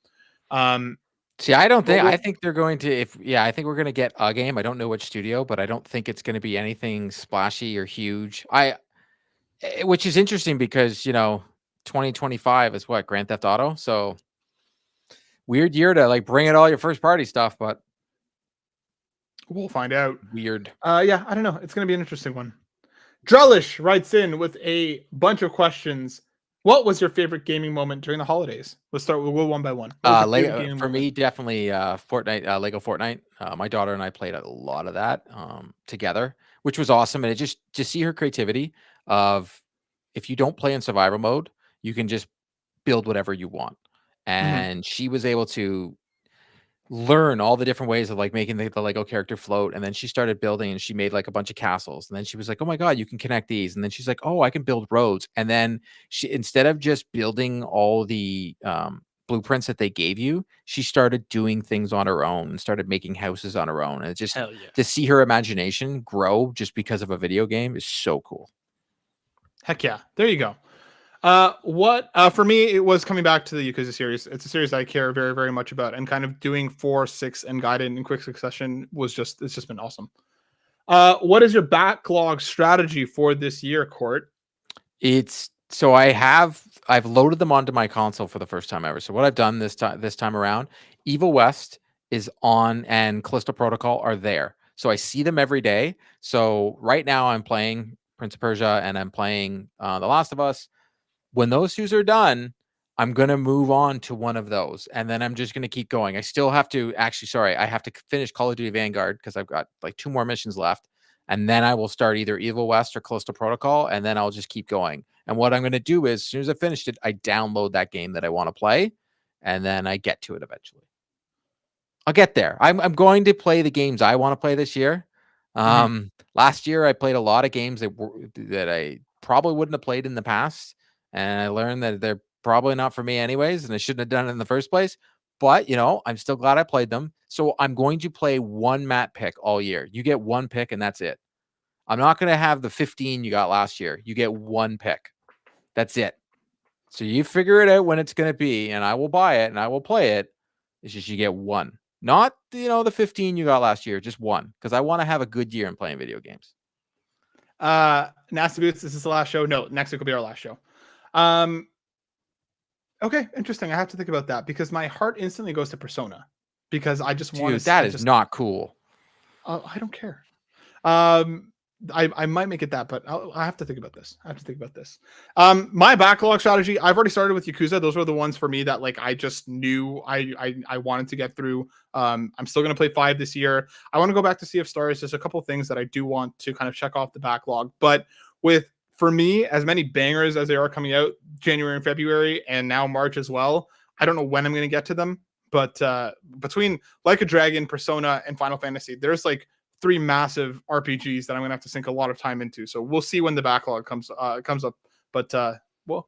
See, I think they're going to, I think we're going to get a game. I don't know which studio, but I don't think it's going to be anything splashy or huge. Which is interesting because, 2025 is what, Grand Theft Auto? So weird year to like bring in all your first party stuff, but we'll find out. Weird. I don't know. It's going to be an interesting one. Drellesh writes in with a bunch of questions. What was your favorite gaming moment during the holidays? Let's start with one by one. For me, definitely Fortnite, Lego Fortnite. My daughter and I played a lot of that together, which was awesome. And it just see her creativity of, if you don't play in survival mode, you can just build whatever you want. And she was able to learn all the different ways of like making the Lego character float. And then she started building and she made like a bunch of castles. And then she was like, oh my God, you can connect these. And then she's like, oh, I can build roads. And then she, instead of just building all the blueprints that they gave you, she started doing things on her own and started making houses on her own. And it's just Hell yeah. to see her imagination grow just because of a video game is so cool. Heck yeah. There you go. What for me, it was coming back to the Yakuza series. It's a series I care very, very much about, and kind of doing 4, 6, and Gaiden in quick succession it's just been awesome. What is your backlog strategy for this year, Court? It's so I've loaded them onto my console for the first time ever. So what I've done this time around, Evil West is on and Callisto Protocol are there. So I see them every day. So right now I'm playing Prince of Persia and I'm playing The Last of Us. When those twos are done, I'm going to move on to one of those. And then I'm just going to keep going. I still have to I have to finish Call of Duty Vanguard because I've got like 2 more missions left. And then I will start either Evil West or Callisto Protocol. And then I'll just keep going. And what I'm going to do is as soon as I finished it, I download that game that I want to play. And then I get to it eventually. I'll get there. I'm going to play the games I want to play this year. Last year, I played a lot of games that I probably wouldn't have played in the past. And I learned that they're probably not for me anyways, and I shouldn't have done it in the first place. But, I'm still glad I played them. So I'm going to play one map pick all year. You get one pick, and that's it. I'm not going to have the 15 you got last year. You get one pick. That's it. So you figure it out when it's going to be, and I will buy it, and I will play it. It's just you get one. Not, the 15 you got last year, just one. Because I want to have a good year in playing video games. Nasty Boots, this is the last show. No, next week will be our last show. Okay, interesting. I have to think about that because my heart instantly goes to Persona because I just want to. That is not cool. I don't care. I might make it that, but I have to think about this. My backlog strategy, I've already started with Yakuza. Those were the ones for me that like I just knew I wanted to get through. I'm still going to play 5 this year. I want to go back to Sea of Stars. There's a couple things that I do want to kind of check off the backlog, but for me, as many bangers as they are coming out January and February and now March as well, I don't know when I'm going to get to them, but between Like a Dragon, Persona, and Final Fantasy, there's like 3 massive RPGs that I'm going to have to sink a lot of time into. So we'll see when the backlog comes up, but we'll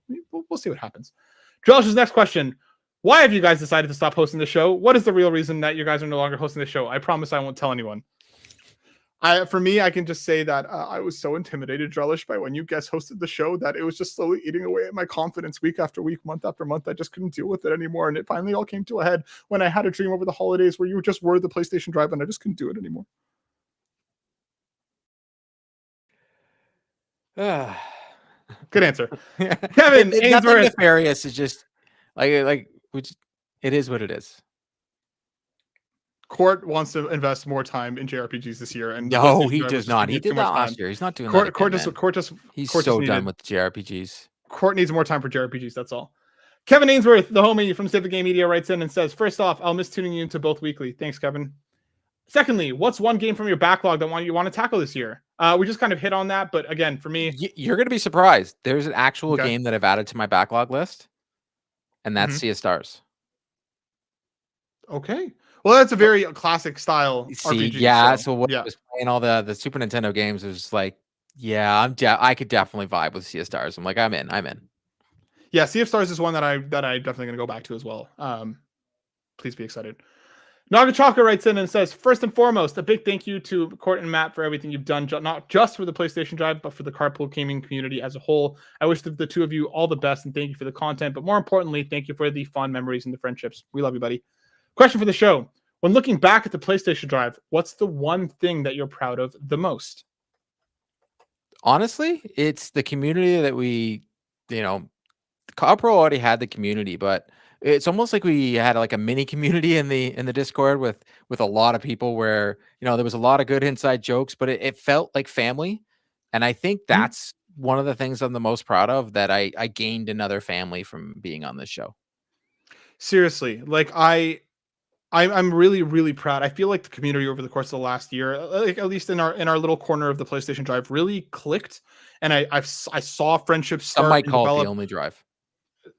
see what happens. Drellesh's next question. Why have you guys decided to stop hosting the show? What is the real reason that you guys are no longer hosting the show? I promise I won't tell anyone. For me, I can just say that I was so intimidated, Drellesh, by when you guest hosted the show that it was just slowly eating away at my confidence week after week, month after month. I just couldn't deal with it anymore. And it finally all came to a head when I had a dream over the holidays where you just were the PlayStation Drive and I just couldn't do it anymore. Good answer. Kevin Ainsworth. Nothing nefarious. Is just like it is what it is. Court wants to invest more time in JRPGs this year, and no, he does not. He did that last year. He's not doing that. He's so done with JRPGs. Court needs more time for JRPGs. That's all. Kevin Ainsworth, the homie from Save the Game Media, writes in and says, "First off, I'll miss tuning you into both weekly. Thanks, Kevin. Secondly, what's one game from your backlog that you want to tackle this year?" We just kind of hit on that, but again, for me, you're going to be surprised. There's an actual game that I've added to my backlog list, and that's Sea of Stars. Okay. Well, that's a very classic style RPG. Yeah. So when I was playing all the Super Nintendo games, it was like, yeah, I could definitely vibe with Sea of Stars. I'm like, I'm in. Yeah, Sea of Stars is one that I definitely going to go back to as well. Please be excited. Nagachaka writes in and says, first and foremost, a big thank you to Court and Matt for everything you've done, not just for the PlayStation Drive, but for the carpool gaming community as a whole. I wish the 2 of you all the best and thank you for the content, but more importantly, thank you for the fond memories and the friendships. We love you, buddy. Question for the show. When looking back at the PlayStation Drive, what's the one thing that you're proud of the most? Honestly, it's the community that we, Carpro already had the community, but it's almost like we had like a mini community in the Discord with a lot of people where, there was a lot of good inside jokes, but it felt like family. And I think that's one of the things I'm the most proud of, that I gained another family from being on this show. Seriously, like I'm really, really proud. I feel like the community over the course of the last year, like at least in our little corner of the PlayStation Drive, really clicked, and I saw friendships start. Some might call develop. it the only drive.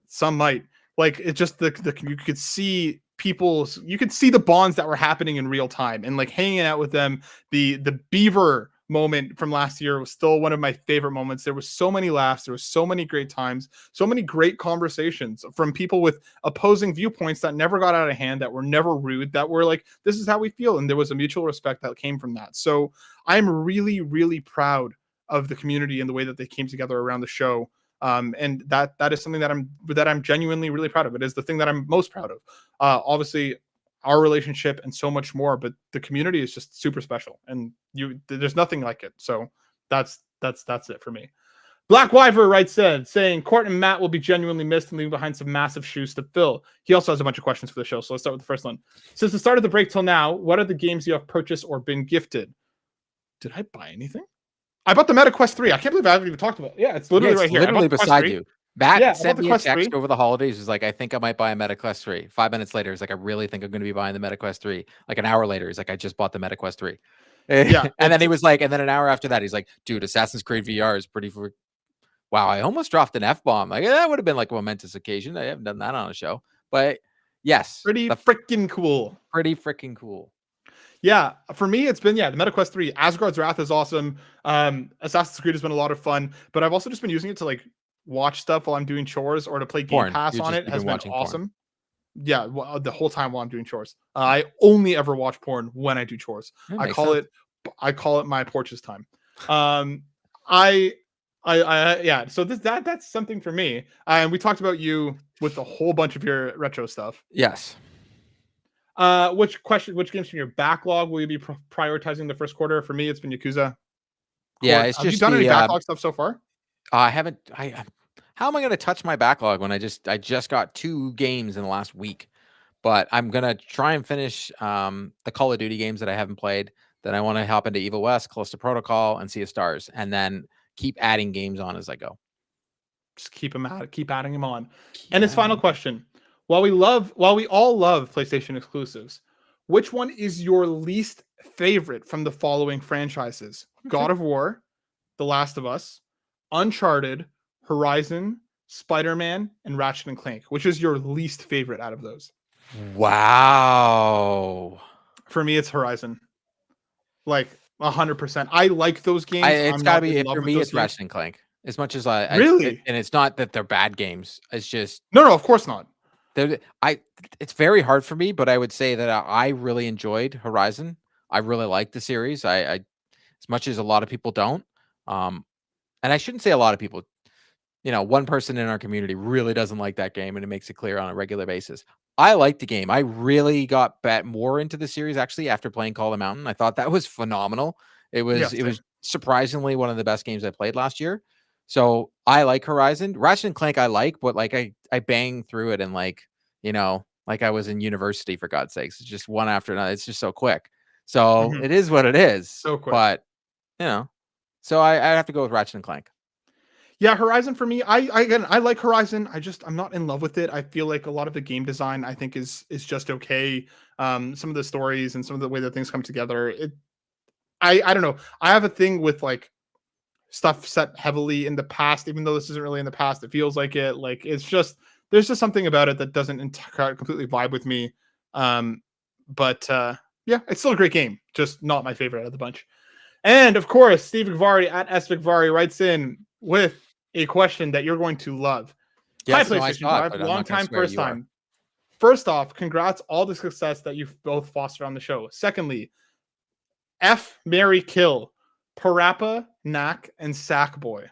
Some might. Like it just you could see people's, you could see the bonds that were happening in real time and like hanging out with them. The beaver moment from last year was still one of my favorite moments. There was so many laughs, there was so many great times, so many great conversations from people with opposing viewpoints that never got out of hand, that were never rude, that were like, this is how we feel, and there was a mutual respect that came from that. So I'm really, really proud of the community and the way that they came together around the show. And that is something that I'm genuinely really proud of. It is the thing that I'm most proud of. Obviously our relationship and so much more, but the community is just super special, and there's nothing like it. So that's it for me. Black Wyver writes in saying Court and Matt will be genuinely missed and leaving behind some massive shoes to fill. He also has a bunch of questions for the show, so let's start with the first one. Since the start of the break till now, what are the games you have purchased or been gifted? Did I buy anything? I bought the MetaQuest 3. I can't believe I haven't even talked about it. Yeah, it's literally right here. Literally beside you. Matt sent me a Quest text 3 over the holidays. Was like, I think I might buy a MetaQuest 3. 5 minutes later, he's like, I really think I'm going to be buying the MetaQuest 3. Like an hour later, he's like, I just bought the MetaQuest 3. Yeah. And then he was like, and then an hour after that, he's like, dude, Assassin's Creed VR is pretty. Wow, I almost dropped an F-bomb. Like that would have been like a momentous occasion. I haven't done that on a show, but yes, pretty freaking cool. Pretty freaking cool. Yeah, for me, it's been, the MetaQuest 3. Asgard's Wrath is awesome. Assassin's Creed has been a lot of fun, but I've also just been using it to like watch stuff while I'm doing chores or to play Game Pass on it. Has been awesome. Porn. Yeah, the whole time while I'm doing chores. I only ever watch porn when I do chores. I call it my porches time. Yeah. So that's something for me. And we talked about you with a whole bunch of your retro stuff. Yes. Which games from your backlog will you be prioritizing the first quarter? For me, it's been Yakuza. Yeah, it's have you done any backlog stuff so far? I haven't. How am I going to touch my backlog when I just got 2 games in the last week? But I'm gonna try and finish the Call of Duty games that I haven't played. Then I want to hop into Evil West, Callisto Protocol, and Sea of Stars, and then keep adding games on as I go. Just keep adding them on. And his final question. While we all love PlayStation exclusives, which one is your least favorite from the following franchises? God of War, The Last of Us, Uncharted, Horizon, Spider-Man, and Ratchet and Clank. Which is your least favorite out of those? Wow. For me, it's Horizon. Like 100%. I like those games. It's gotta be, for me, it's Ratchet and Clank. As much as really, and it's not that they're bad games. It's just no, of course not. It's very hard for me, but I would say that I really enjoyed Horizon. I really like the series. I as much as a lot of people don't. And I shouldn't say a lot of people. One person in our community really doesn't like that game, and it makes it clear on a regular basis. I like the game. I really got more into the series actually after playing Call of the Mountain. I thought that was phenomenal. It was surprisingly one of the best games I played last year. So I like Horizon. Ratchet and Clank I like, but like I bang through it and like I was in university, for God's sakes. It's just one after another. It's just so quick. So it is what it is. So quick. But so I have to go with Ratchet and Clank. Yeah, Horizon for me. I like Horizon. I'm not in love with it. I feel like a lot of the game design I think is just okay. Some of the stories and some of the way that things come together. I don't know. I have a thing with like stuff set heavily in the past, even though this isn't really in the past. It feels like it. Like there's just something about it that doesn't completely vibe with me. But yeah, it's still a great game. Just not my favorite out of the bunch. And of course, Steve Vigvari at SVigvari writes in with a question that you're going to love. Yes, Hi, PlayStation 5, long time, first time. First off, congrats all the success that you've both fostered on the show. Secondly, F, marry, kill, Parappa, Knack, and Sackboy.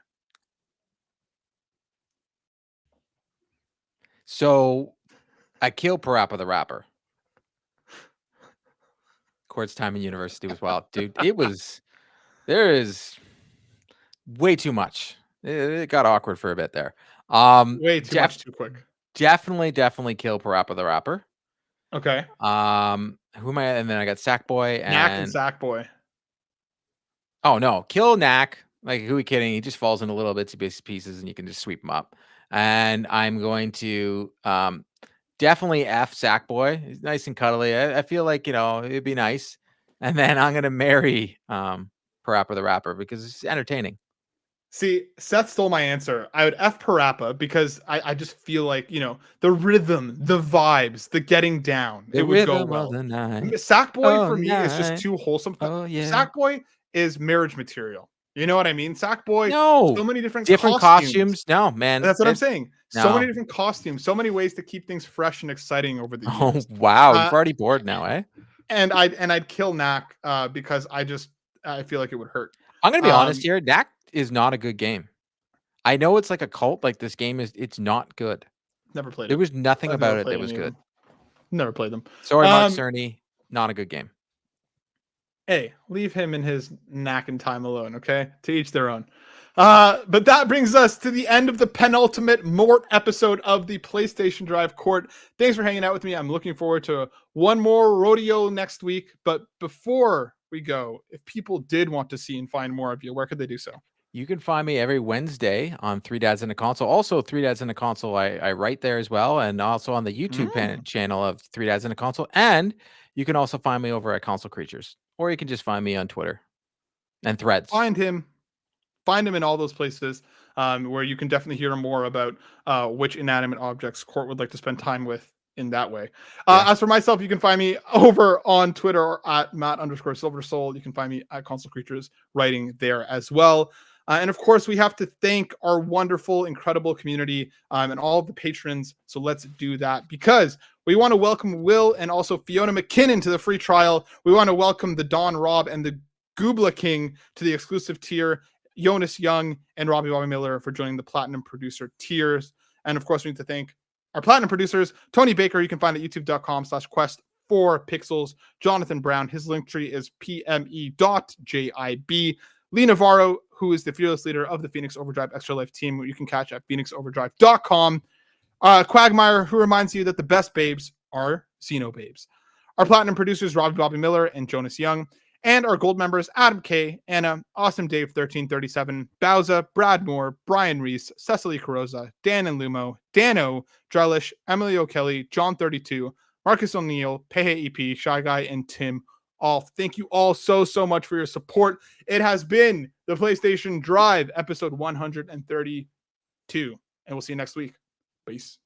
So I kill Parappa the Rapper. Court's time in university was wild, dude. There is way too much. It got awkward for a bit there. Way too much too quick. Definitely kill Parappa the Rapper. Okay. Who am I? And then I got Sackboy and Knack and Sackboy. Oh no, kill Knack. Like, who are you kidding? He just falls into little bits of pieces and you can just sweep him up. And I'm going to definitely F Sackboy. He's nice and cuddly. I feel like, it'd be nice. And then I'm gonna marry Parappa the Rapper because it's entertaining. See, Seth stole my answer. I would F Parappa because I just feel like, the rhythm, the vibes, the getting down, The it would go rhythm of well. the night. Sackboy Oh, for me is just night. too wholesome. Oh, yeah. Sackboy is marriage material. You know what I mean? Sackboy, so No. many different Different costumes. costumes. No, man. That's what I'm saying. So many No. different costumes, so many ways to keep things fresh and exciting over the Oh, years. wow. Uh, You've already bored now, eh? and I'd kill Knack because I feel like it would hurt. I'm going to be honest Um, here. Knack is not a good game. I know it's like a cult. Like this game it's not good. Never played There it. was nothing I've about never it played that was any of good. them. Never played them. Sorry, Mark Cerny. Not a good game. Hey, leave him and his knack and time alone, okay? To each their own. But that brings us to the end of the penultimate Mourt episode of the PlayStation Drive Court. Thanks for hanging out with me. I'm looking forward to one more rodeo next week. But before we go, if people did want to see and find more of you, where could they do so? You can find me every Wednesday on 3 Dads in a Console. Also, 3 Dads in a Console, I write there as well. And also on the YouTube channel of 3 Dads in a Console. And you can also find me over at Console Creatures. Or you can just find me on Twitter and Threads. Find him in all those places where you can definitely hear more about which inanimate objects Court would like to spend time with in that way. As for myself, you can find me over on Twitter or at Matt_SilverSoul. You can find me at Console Creatures writing there as well. And of course, we have to thank our wonderful, incredible community and all of the patrons. So let's do that because we want to welcome Will and also Fiona McKinnon to the free trial. We want to welcome the Don Rob and the Goobla King to the exclusive tier. Jonas Young and Robby Miller for joining the Platinum Producer tiers. And of course, we need to thank our Platinum producers, Tony Baker. You can find at youtube.com/quest4pixels. Jonathan Brown, his link tree is pme.jib. Lee Navarro, who is the fearless leader of the Phoenix Overdrive Extra Life team, who you can catch at phoenixoverdrive.com. Cwagmire, who reminds you that the best babes are Xenobabes. Our Platinum producers, Robby Miller and Jonas Young. And our gold members, Adam K, Anna, Awesome Dave 1337, Bowsah, Brad Moore, Brian Reese, Cecily Carrozza, Dan and Luma, Dannohh, Drellesh, Emily O'Kelly, John 32, Marcus O'Neill, Peje EP, ScheiGuy, and Tim Aulph. Thank you all so much for your support. It has been the PlayStation Drive episode 132, and we'll see you next week. Peace.